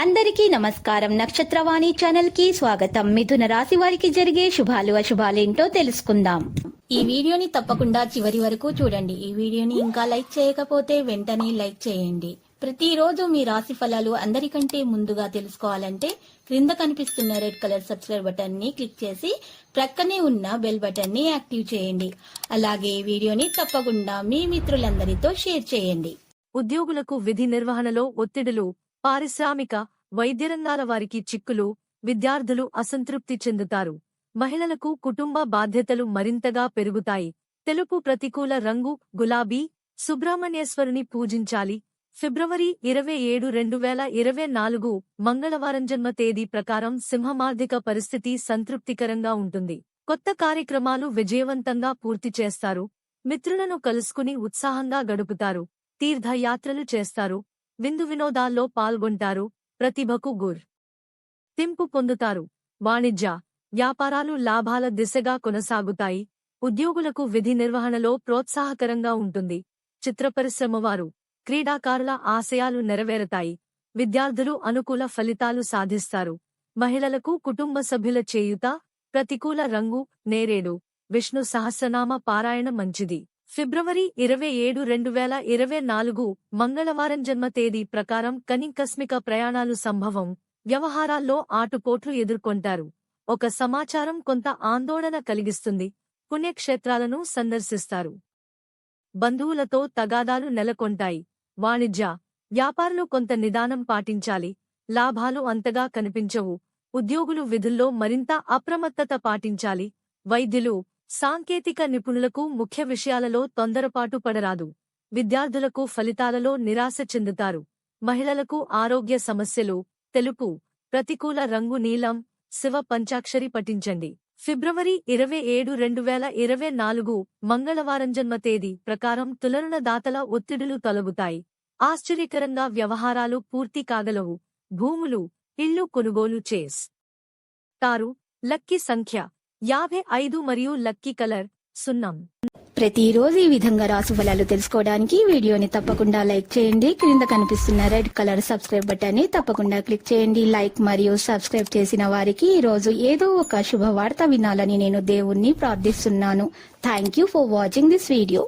అందరికీ నమస్కారం. నక్షత్రవాణి ఛానల్ కి స్వాగతం. మిథున రాశి వారికి జరిగే శుభాలు అశుభాలేంటో తెలుసుకుందాం. ఈ వీడియోని తప్పకుండా చివరి వరకు చూడండి. ఈ వీడియోని ఇంకా లైక్ చేయకపోతే వెంటనే లైక్ చేయండి. ప్రతిరోజు మీ రాశి ఫలాలు అందరికంటే ముందుగా తెలుసుకోవాలంటే క్రింద కనిపిస్తున్న రెడ్ కలర్ సబ్స్క్రైబ్ బటన్ ని క్లిక్ చేసి ప్రక్కనే ఉన్న బెల్ బటన్ ని యాక్టివ్ చేయండి. అలాగే ఈ వీడియోని తప్పకుండా మీ మిత్రులందరితో షేర్ చేయండి. ఉద్యోగులకు విధి నిర్వహణలో ఒత్తిడులు, పారిశ్రామిక, వైద్యరంగాల వారికి చిక్కులు, విద్యార్థులు అసంతృప్తి చెందుతారు. మహిళలకు కుటుంబ బాధ్యతలు మరింతగా పెరుగుతాయి. తెలుపు ప్రతికూల రంగు గులాబీ. సుబ్రహ్మణ్యేశ్వరుని పూజించాలి. ఫిబ్రవరి 27, 2024 మంగళవారం జన్మ తేదీ ప్రకారం సింహమార్థిక పరిస్థితి సంతృప్తికరంగా ఉంటుంది. కొత్త కార్యక్రమాలు విజయవంతంగా పూర్తి చేస్తారు. మిత్రులను కలుసుకుని ఉత్సాహంగా గడుపుతారు. తీర్థయాత్రలు చేస్తారు. విందు వినోదాల్లో పాల్గొంటారు. ప్రతిభకు గుర్తింపు పొందుతారు. వాణిజ్య, వ్యాపారాలు లాభాల దిశగా కొనసాగుతాయి. ఉద్యోగులకు విధి నిర్వహణలో ప్రోత్సాహకరంగా ఉంటుంది. చిత్ర పరిశ్రమ వారు, క్రీడాకారుల ఆశయాలు నెరవేరతాయి. విద్యార్థులు అనుకూల ఫలితాలు సాధిస్తారు. మహిళలకు కుటుంబ సభ్యుల చేయూత. ప్రతికూల రంగు నేరేడు. విష్ణు సహస్రనామ పారాయణ మంచిది. ఫిబ్రవరి 27, 2024 మంగళవారం జన్మ తేదీ ప్రకారం కనికస్మిక ప్రయాణాలు సంభవం. వ్యవహారాల్లో ఆటుపోట్లు ఎదుర్కొంటారు. ఒక సమాచారం కొంత ఆందోళన కలిగిస్తుంది. పుణ్యక్షేత్రాలను సందర్శిస్తారు. బంధువులతో తగాదాలు నెలకొంటాయి. వాణిజ్య, వ్యాపారులు కొంత నిదానం పాటించాలి. లాభాలు అంతగా కనిపించవు. ఉద్యోగులు విధుల్లో మరింత అప్రమత్తత పాటించాలి. వైద్యులు, సాంకేతిక నిపుణులకు ముఖ్య విషయాలలో తొందరపాటు పడరాదు. విద్యార్థులకు ఫలితాలలో నిరాశ చెందుతారు. మహిళలకు ఆరోగ్య సమస్యలు. తెలుపు ప్రతికూల రంగు నీలం. శివ పంచాక్షరి పఠించండి. ఫిబ్రవరి 27, 2024 మంగళవారం జన్మ తేదీ ప్రకారం తులరుణదాతల ఒత్తిడులు తొలగుతాయి. ఆశ్చర్యకరంగా వ్యవహారాలు పూర్తి కాగలవు. భూములు, ఇళ్లు కొనుగోలు చేస్తారు. లక్కీ సంఖ్య 55 మరియు లక్కీ కలర్ సున్నం. ప్రతిరోజు ఈ విధంగా రాశి ఫలాలు తెలుసుకోవడానికి వీడియోని తప్పకుండా లైక్ చేయండి. క్రింద కనిపిస్తున్న రెడ్ కలర్ సబ్స్క్రైబ్ బటన్ ని తప్పకుండా క్లిక్ చేయండి. లైక్ మరియు సబ్స్క్రైబ్ చేసిన వారికి ఈ రోజు ఏదో ఒక శుభవార్త వినాలని నేను దేవుణ్ణి ప్రార్థిస్తున్నాను. Thank you for watching this video.